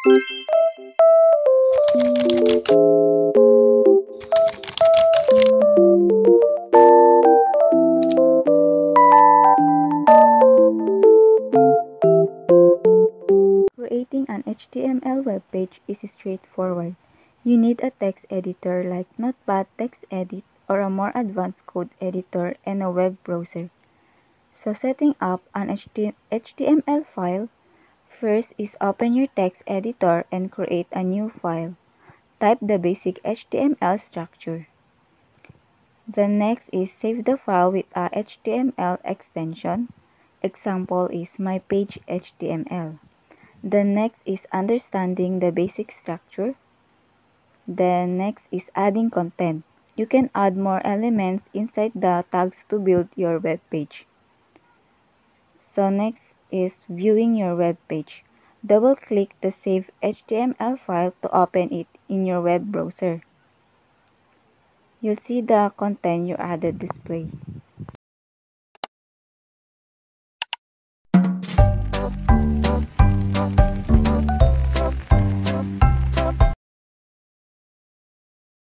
Creating an HTML web page is straightforward. You need a text editor like Notepad TextEdit or a more advanced code editor and a web browser. So setting up an HTML file, first is open your text editor and create a new file. Type the basic HTML structure. The next is save the file with a HTML extension. Example is mypage.html. The next is understanding the basic structure. The next is adding content. You can add more elements inside the tags to build your web page. So next is viewing your web page. Double-click the saved HTML file to open it in your web browser. You'll see the content you added display.